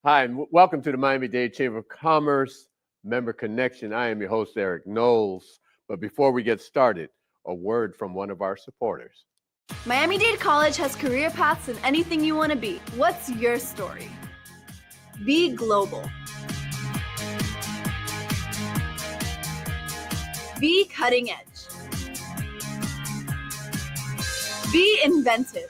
Hi, and welcome to the Miami-Dade Chamber of Commerce Member Connection. I am your host, Eric Knowles. But before we get started, a word from one of our supporters. Miami-Dade College has career paths in anything you want to be. What's your story? Be global. Be cutting edge. Be inventive.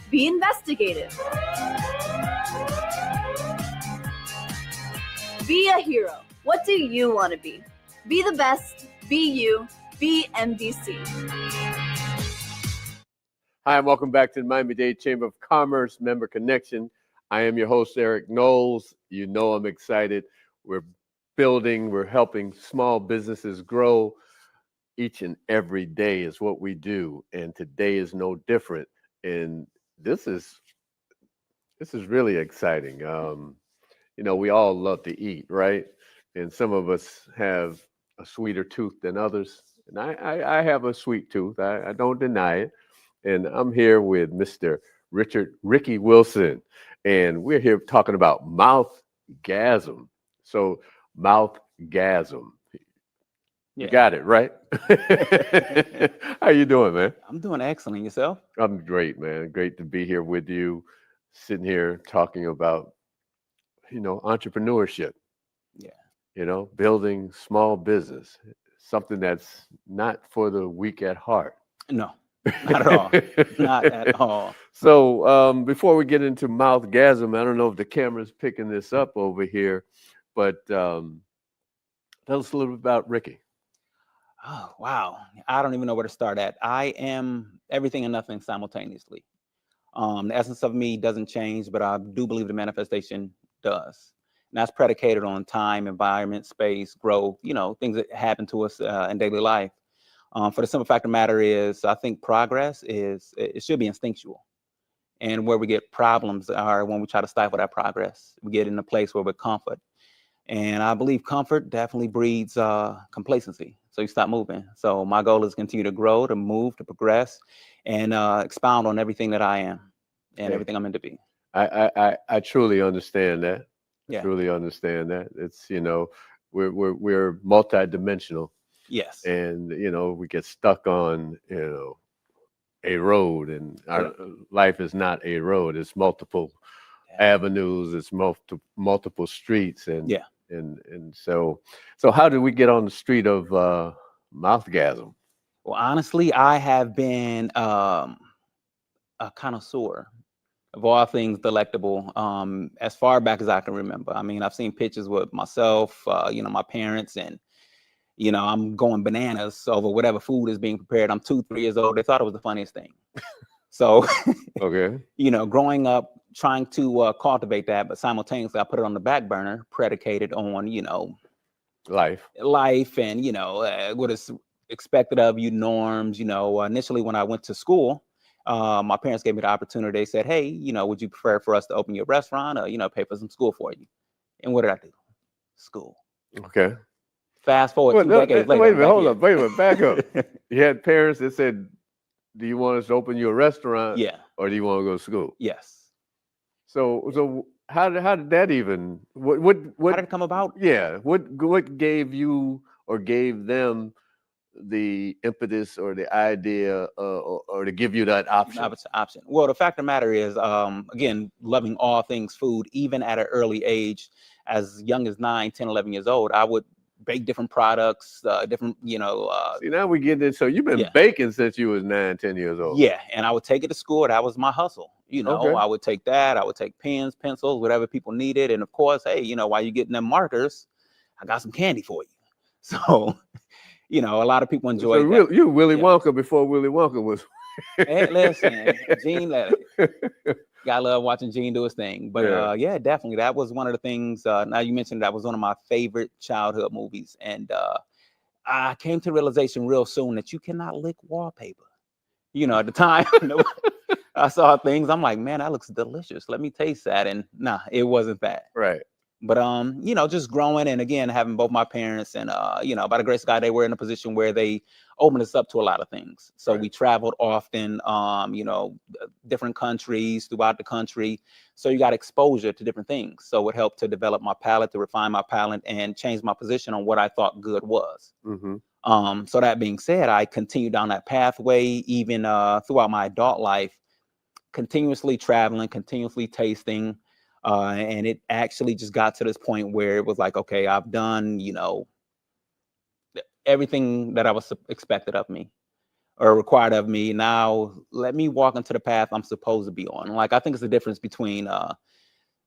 Be investigative. Be a hero. What do you want to be? Be the best. Be you. Be MDC. Hi, and welcome back to the Miami-Dade Chamber of Commerce Member Connection. I am your host, Eric Knowles. You know I'm excited. We're helping small businesses grow. Each and every day is what we do, and today is no different. And this is really exciting. We all love to eat, right? And some of us have a sweeter tooth than others. And I have a sweet tooth. I don't deny it. And I'm here with Mr. Ricky Wilson. And we're here talking about mouthgasm. So mouthgasm. You got it, right? How you doing, man? I'm doing excellent. Yourself? I'm great, man. Great to be here with you, sitting here talking about entrepreneurship, building small business, something that's not for the weak at heart. No, not at all. Not at all. So before we get into mouthgasm, I don't know if the camera's picking this up over here, but tell us a little bit about Ricky. Oh, wow. I don't even know where to start at. I am everything and nothing simultaneously. The essence of me doesn't change, but I do believe the manifestation does. And that's predicated on time, environment, space, growth, things that happen to us in daily life. For the simple fact of the matter is, I think progress it should be instinctual. And where we get problems are when we try to stifle that progress. We get in a place where we're comfort. And I believe comfort definitely breeds complacency. So you stop moving. So my goal is to continue to grow, to move, to progress, and expound on everything that I am and everything I'm meant to be. I truly understand that. Yeah. I truly understand that. It's we're multidimensional. Yes. And we get stuck on a road, and our life is not a road. It's multiple avenues. It's multiple streets, and and so how did we get on the street of mouthgasm? Well, honestly, I have been a connoisseur of all things delectable as far back as I can remember. I mean, I've seen pictures with myself, my parents, and I'm going bananas over whatever food is being prepared. I'm 2, 3 years old. They thought it was the funniest thing. So, okay, growing up, trying to cultivate that, but simultaneously I put it on the back burner, predicated on, life and, what is expected of you, norms. Initially when I went to school, my parents gave me the opportunity. They said, hey, would you prefer for us to open your restaurant or, pay for some school for you? And what did I do? School. Okay. Fast forward 2 decades later. Wait a minute, back up. You had parents that said, do you want us to open your restaurant? Yeah. Or do you want to go to school? Yes. So how did that even, what how did it come about? Yeah. What gave you or gave them the impetus or the idea or to give you that option? Well, the fact of the matter is, again, loving all things food, even at an early age, as young as 9, 10, 11 years old, I would bake different products, different, See, now we get this. So you've been baking since you was 9, 10 years old. Yeah, and I would take it to school. That was my hustle. Okay. I would take that. I would take pens, pencils, whatever people needed. And of course, hey, while you're getting them markers, I got some candy for you. So, a lot of people enjoy that. You Willy Wonka before Willy Wonka was. Hey, listen, Gene, gotta love watching Gene do his thing. But definitely, that was one of the things. Now you mentioned that was one of my favorite childhood movies, and I came to the realization real soon that you cannot lick wallpaper. At the time, I saw things. I'm like, man, that looks delicious. Let me taste that. And nah, it wasn't that. Right. But just growing, and again having both my parents, and by the grace of God, they were in a position where they opened us up to a lot of things. So Right. we traveled often, different countries throughout the country. So you got exposure to different things. So it helped to develop my palate, to refine my palate, and change my position on what I thought good was. Mm-hmm. So that being said, I continued down that pathway even throughout my adult life, continuously traveling, continuously tasting. And it actually just got to this point where it was like, okay, I've done, everything that I was expected of me or required of me. Now let me walk into the path I'm supposed to be on. Like, I think it's the difference between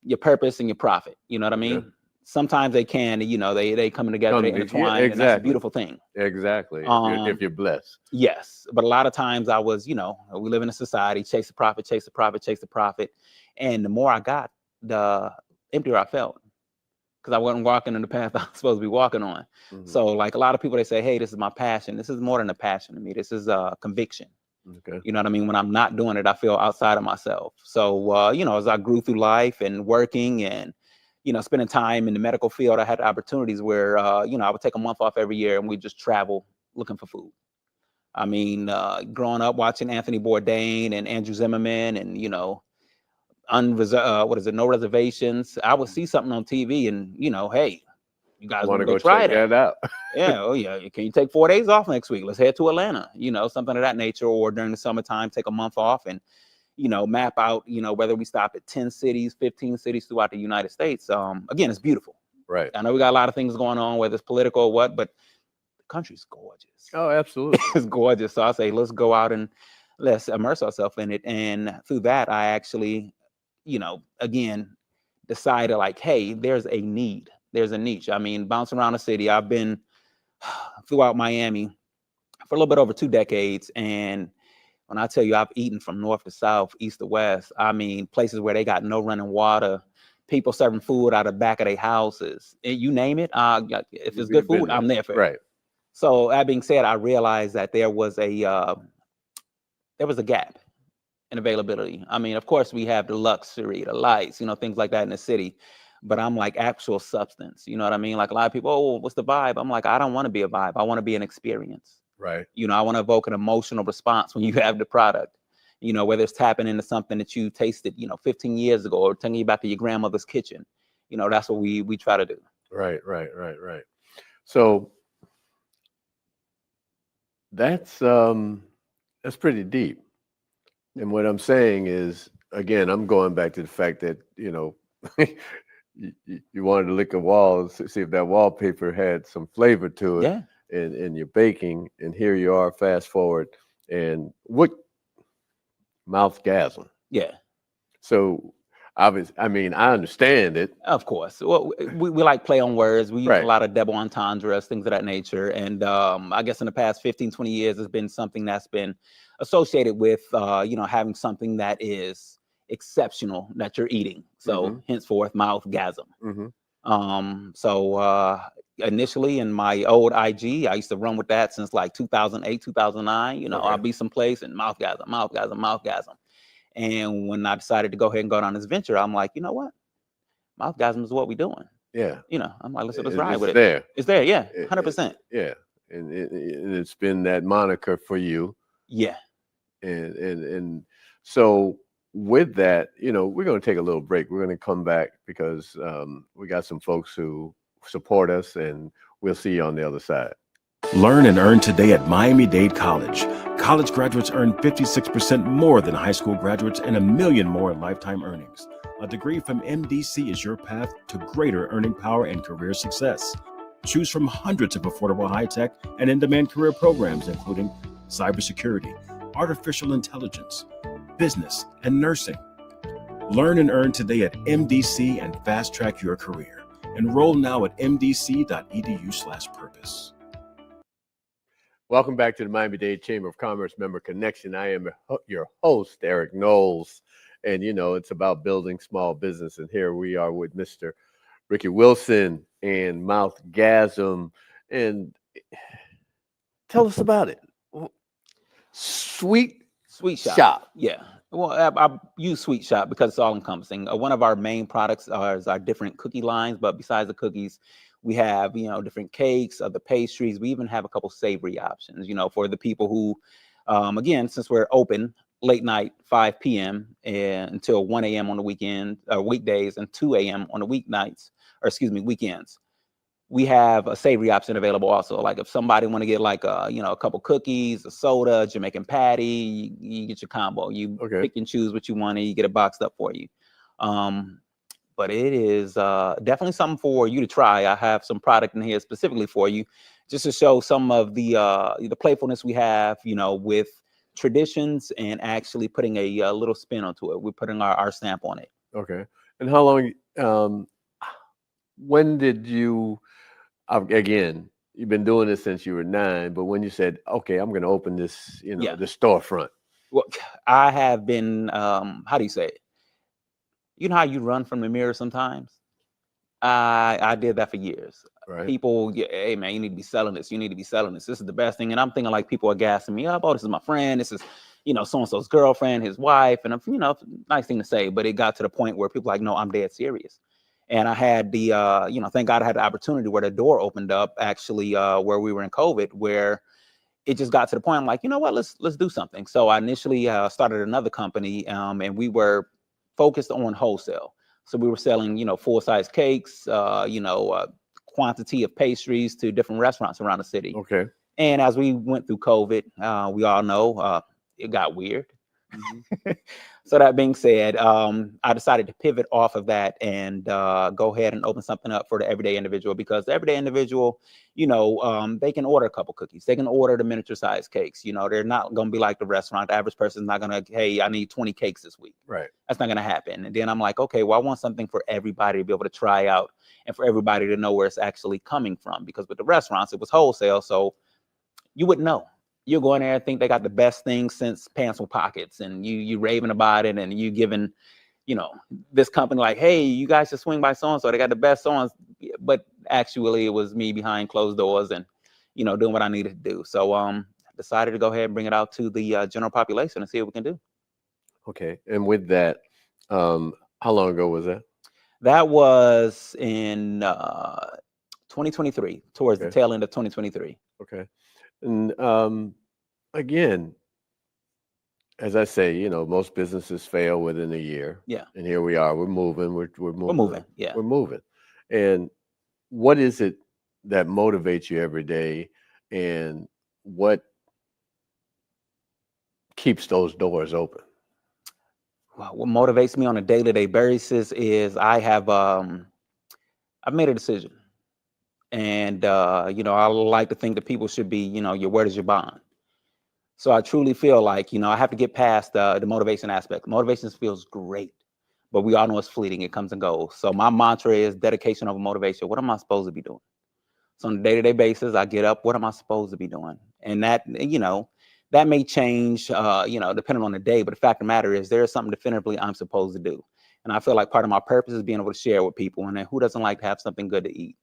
your purpose and your profit. You know what I Yeah. mean? Sometimes they can, they coming together, they intertwine, and that's a beautiful thing. Exactly. If you're blessed. Yes, but a lot of times I was, we live in a society, chase the profit, chase the profit, chase the profit. And the more I got, the emptier I felt, because I wasn't walking in the path I was supposed to be walking on. Mhm. So like a lot of people, they say, hey, this is my passion. This is more than a passion to me. This is a conviction. Okay. You know what I mean? When I'm not doing it, I feel outside of myself. So, as I grew through life and working and, spending time in the medical field, I had opportunities where, I would take a month off every year and we just travel looking for food. I mean, growing up watching Anthony Bourdain and Andrew Zimmerman and, no reservations. I would see something on TV and, hey, you guys Want want to to go go try check that out? Yeah, oh yeah. Can you take 4 days off next week? Let's head to Atlanta, something of that nature. Or during the summertime, take a month off and, map out, whether we stop at 10 cities, 15 cities throughout the United States. Again, it's beautiful. Right. I know we got a lot of things going on, whether it's political or what, but the country's gorgeous. Oh, absolutely. It's gorgeous. So I say, let's go out and let's immerse ourselves in it. And through that, I actually, again, decided like, hey, there's a need. There's a niche. I mean, bouncing around the city, I've been throughout Miami for a little bit over 2 decades. And when I tell you I've eaten from north to south, east to west, I mean, places where they got no running water, people serving food out of the back of their houses, and you name it. If it's good food, I'm there for it. Right. So that being said, I realized that there was a gap in availability. I mean, of course, we have the luxury, the lights, things like that in the city. But I'm like actual substance. You know what I mean? Like a lot of people, oh, what's the vibe? I'm like, I don't want to be a vibe. I want to be an experience. Right. I want to evoke an emotional response when you have the product. Whether it's tapping into something that you tasted, 15 years ago, or taking you back to your grandmother's kitchen. That's what we try to do. Right. So that's pretty deep. And what I'm saying is, again, I'm going back to the fact that, you wanted to lick a wall, see if that wallpaper had some flavor to it. Yeah. In your baking, and here you are, fast forward, and what mouthgasm. Yeah. So obviously, I mean, I understand it. Of course. Well, we like play on words. We use Right. a lot of double entendres, things of that nature. And I guess in the past 15, 20 years, it's been something that's been associated with, having something that is exceptional that you're eating. So henceforth, mouthgasm. So initially in my old IG, I used to run with that since like 2008, 2009. I'll be someplace and mouthgasm. And when I decided to go ahead and go down this venture, I'm like, you know what? Mouthgasm is what we're doing. Yeah. I'm like, let's ride with it. There. It's there. Yeah. 100%. Yeah. And it's been that moniker for you. Yeah. And so with that, we're going to take a little break. We're going to come back because we got some folks who support us, and we'll see you on the other side. Learn and earn today at Miami-Dade College. College graduates earn 56% more than high school graduates and $1 million more in lifetime earnings. A degree from MDC is your path to greater earning power and career success. Choose from hundreds of affordable high-tech and in-demand career programs, including cybersecurity, artificial intelligence, business, and nursing. Learn and earn today at MDC and fast-track your career. Enroll now at mdc.edu/purpose. Welcome back to the Miami-Dade Chamber of Commerce Member Connection. I am your host, Eric Knowles, and it's about building small business. And here we are with Mr. Ricky Wilson and Mouthgasm. And tell us about it. Sweet Shop. Yeah. Well, I use Sweet Shop because it's all encompassing. One of our main products is our different cookie lines, but besides the cookies, We have, different cakes, other pastries. We even have a couple savory options, for the people who, again, since we're open late night, 5 p.m. Until 1 a.m. on the weekdays, and 2 a.m. on the weekends. We have a savory option available also. Like if somebody want to get like a couple cookies, a soda, Jamaican patty, you get your combo. You pick and choose what you want, and you get it boxed up for you. But it is definitely something for you to try. I have some product in here specifically for you, just to show some of the playfulness we have, with traditions and actually putting a little spin onto it. We're putting our stamp on it. Okay. And how long? When did you? Again, you've been doing this since you were 9. But when you said, "Okay, I'm going to open this," the storefront. Well, I have been. How do you say it? You know how you run from the mirror sometimes? I did that for years. Right. People, hey man, you need to be selling this. You need to be selling this. This is the best thing. And I'm thinking like people are gassing me up. Oh, this is my friend. This is, so-and-so's girlfriend, his wife. And, nice thing to say. But it got to the point where people are like, no, I'm dead serious. And I had the, thank God I had the opportunity where the door opened up actually where we were in COVID, where it just got to the point. I'm like, you know what, let's do something. So I initially started another company and we were focused on wholesale. So we were selling, full-size cakes, quantity of pastries to different restaurants around the city. Okay. And as we went through COVID, we all know it got weird. Mm-hmm. So that being said, I decided to pivot off of that and go ahead and open something up for the everyday individual, because the everyday individual, they can order a couple cookies. They can order the miniature size cakes. They're not going to be like the restaurant. The average person's not going to, hey, I need 20 cakes this week. Right. That's not going to happen. And then I'm like, okay, well, I want something for everybody to be able to try out and for everybody to know where it's actually coming from. Because with the restaurants, it was wholesale. So you wouldn't know. You're going there and think they got the best things since pants with pockets, and you raving about it, and you giving, this company like, hey, you guys should swing by so-and-so. They got the best songs. But actually it was me behind closed doors and, doing what I needed to do. So decided to go ahead and bring it out to the general population and see what we can do. Okay. And with that, how long ago was that? That was in 2023, towards the tail end of 2023. Okay. And again, as I say, most businesses fail within a year. Yeah. And here we are. We're moving. We're moving. We're moving. Yeah. We're moving. And what is it that motivates you every day, and what keeps those doors open? Well, what motivates me on a day-to-day basis is I've made a decision. And, I like to think that people should be, your word is your bond. So I truly feel like, I have to get past the motivation aspect. Motivation feels great, but we all know it's fleeting. It comes and goes. So my mantra is dedication over motivation. What am I supposed to be doing? So on a day-to-day basis, I get up. What am I supposed to be doing? And that, that may change, depending on the day. But the fact of the matter is there is something definitively I'm supposed to do. And I feel like part of my purpose is being able to share with people. And then who doesn't like to have something good to eat?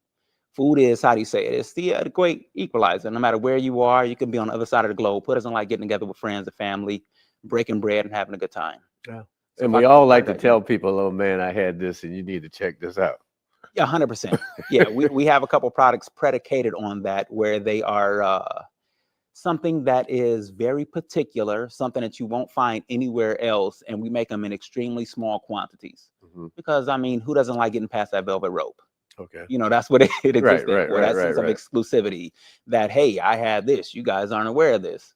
Food is, how do you say it? It's the great equalizer. No matter where you are, you can be on the other side of the globe. Who doesn't like getting together with friends and family, breaking bread and having a good time? Yeah. So and we all like to tell people, oh man, I had this and you need to check this out. Yeah, 100%. Yeah, we have a couple products predicated on that, where they are something that is very particular, something that you won't find anywhere else. And we make them in extremely small quantities. Mm-hmm. Because, who doesn't like getting past that velvet rope? Okay. That's what it exists right, for. That sense of exclusivity, that, hey, I have this, you guys aren't aware of this.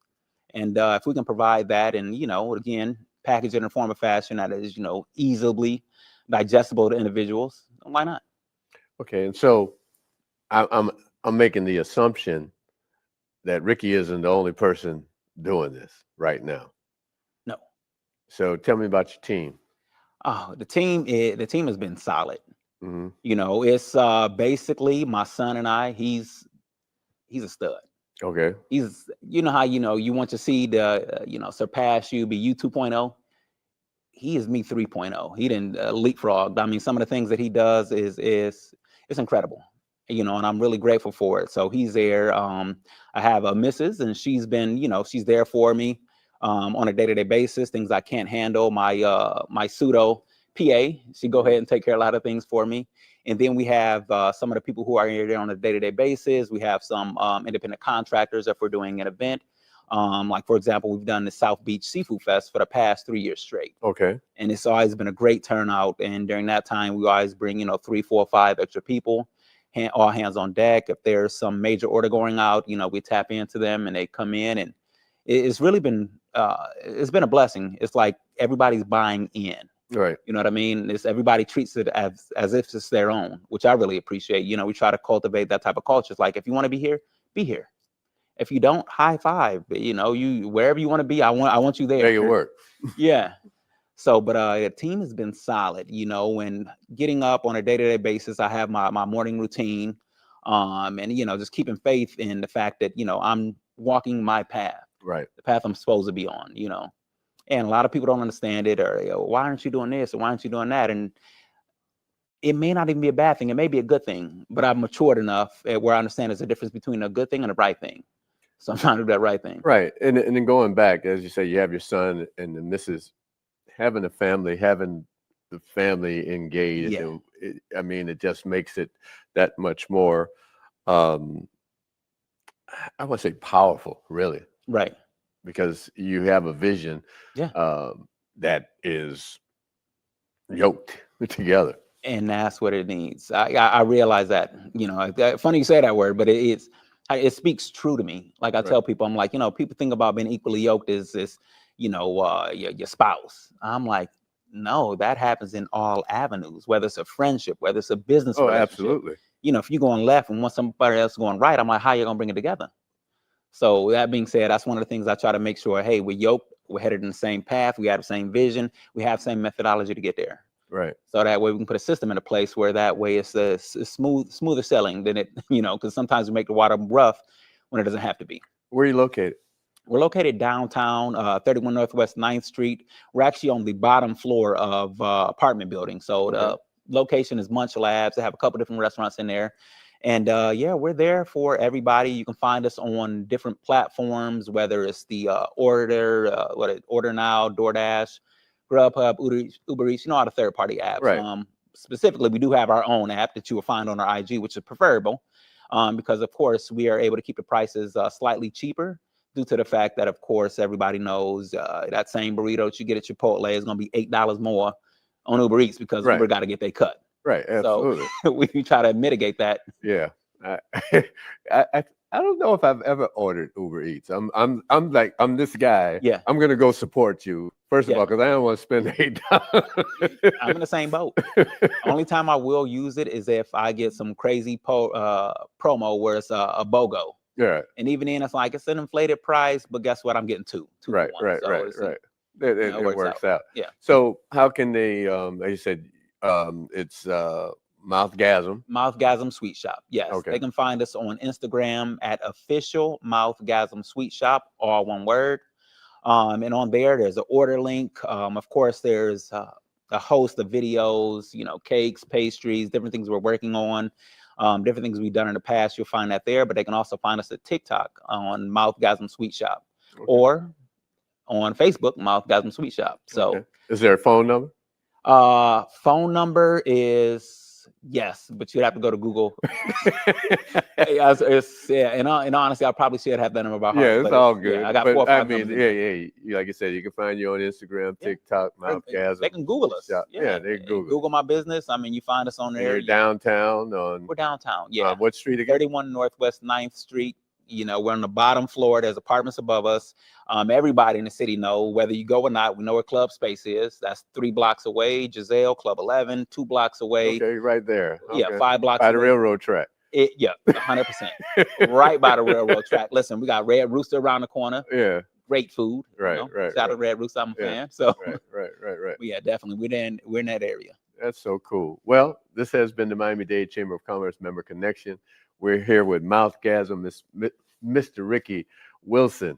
And if we can provide that and, again, package it in a form of fashion that is, easily digestible to individuals, why not? Okay. And so I'm making the assumption that Ricky isn't the only person doing this right now. No. So tell me about your team. Oh, the team has been solid. Mm-hmm. It's basically my son and I. He's a stud. Okay. He's, how you want your seed to surpass you, be you 2.0. He is me 3.0. He didn't leapfrog. Some of the things that he does is it's incredible. And I'm really grateful for it. So he's there. I have a missus, and she's been, she's there for me on a day-to-day basis. Things I can't handle, my pseudo PA. She go ahead and take care of a lot of things for me. And then we have some of the people who are here there on a day-to-day basis. We have some independent contractors if we're doing an event. Like, for example, we've done the South Beach Seafood Fest for the past 3 years straight. Okay. And it's always been a great turnout. And during that time, we always bring, 3, 4, 5 extra people, all hands on deck. If there's some major order going out, we tap into them and they come in. And it's really been, it's been a blessing. It's like everybody's buying in. Right. You know what I mean? Everybody treats it as if it's their own, which I really appreciate. We try to cultivate that type of culture. It's like, if you want to be here, be here. If you don't, high five. You wherever you want to be, I want you there. Make it work. Yeah. So, but the team has been solid. When getting up on a day-to-day basis, I have my morning routine, and just keeping faith in the fact that I'm walking my path, Right. the path I'm supposed to be on. And a lot of people don't understand it, or why aren't you doing this, or why aren't you doing that? And it may not even be a bad thing. It may be a good thing, but I've matured enough where I understand there's a difference between a good thing and a right thing. So I'm trying to do that right thing. Right. And then going back, as you say, you have your son and the missus, having a family, having the family engaged. Yeah. It just makes it that much more, I would say powerful, really. Right. Because you have a vision that is yoked together. And that's what it needs. I realize that, funny you say that word, but it speaks true to me. Like I tell people, I'm like, people think about being equally yoked as this, your spouse. I'm like, no, that happens in all avenues, whether it's a friendship, whether it's a business relationship. Absolutely. If you're going left and want somebody else going right, I'm like, how you going to bring it together? So that being said, that's one of the things I try to make sure, hey, we're yoked, we're headed in the same path, we have the same vision, we have the same methodology to get there. Right. So that way we can put a system in a place where that way it's smoother sailing than it, because sometimes we make the water rough when it doesn't have to be. Where are you located? We're located downtown, 31 Northwest 9th Street. We're actually on the bottom floor of apartment building. So the location is Munch Labs. They have a couple different restaurants in there. And we're there for everybody. You can find us on different platforms, whether it's the Order Now, DoorDash, Grubhub, Uber Eats, all the third-party apps. Right. Specifically, we do have our own app that you will find on our IG, which is preferable, because, of course, we are able to keep the prices slightly cheaper due to the fact that, of course, everybody knows that same burrito that you get at Chipotle is going to be $8 more on Uber Eats because Uber got to get their cut. Right, absolutely. So we try to mitigate that. Yeah, I don't know if I've ever ordered Uber Eats. I'm this guy. Yeah, I'm gonna go support you first of all because I don't want to spend $8. I'm in the same boat. Only time I will use it is if I get some crazy promo where it's a BOGO. Yeah, and even then it's like it's an inflated price, but guess what? I'm getting two. Right. It works out. Yeah. So how can they? As you said. It's Mouthgasm Sweet Shop. Yes. Okay. They can find us on Instagram at official Mouthgasm Sweet Shop, all one word. And on there's an order link. Of course, there's a host of videos, cakes, pastries, different things we're working on, different things we've done in the past. You'll find that there, but they can also find us at TikTok on Mouthgasm Sweet Shop or on Facebook, Mouthgasm Sweet Shop. So is there a phone number? Phone number is yes, but you'd have to go to Google. And honestly, I probably should have that number by heart. Yeah, it's all good. Yeah, I got 4 or 5 numbers. Like I said, you can find you on Instagram, TikTok, Mouthgasm. They can Google us. Yeah, they Google my business. You find us on there. You're downtown We're downtown. Yeah. What street again? 31 Northwest 9th Street. We're on the bottom floor. There's apartments above us. Everybody in the city know, whether you go or not, we know where Club Space is. That's 3 blocks away. Giselle, Club 11, 2 blocks away. Okay, right there. Okay. Yeah, 5 blocks by away. the railroad track. 100%. Right by the railroad track. Listen, we got Red Rooster around the corner. Yeah. Great food. Right. Shout out Red Rooster. I'm a fan. So. Right. Yeah, definitely. We're in that area. That's so cool. Well, this has been the Miami-Dade Chamber of Commerce Member Connection. We're here with Mouthgasm, Mr. Ricky Wilson.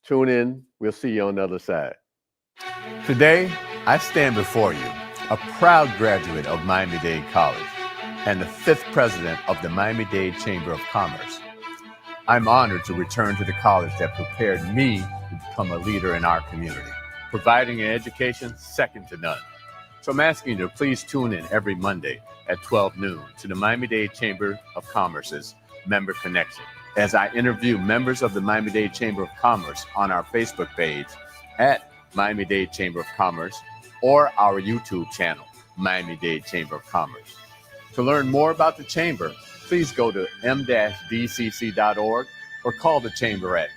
Tune in. We'll see you on the other side. Today, I stand before you, a proud graduate of Miami-Dade College and the 5th president of the Miami-Dade Chamber of Commerce. I'm honored to return to the college that prepared me to become a leader in our community, providing an education second to none. So I'm asking you to please tune in every Monday at 12 noon to the Miami-Dade Chamber of Commerce's Member Connection, as I interview members of the Miami-Dade Chamber of Commerce on our Facebook page at Miami-Dade Chamber of Commerce or our YouTube channel, Miami-Dade Chamber of Commerce. To learn more about the Chamber, please go to m-dcc.org or call the Chamber at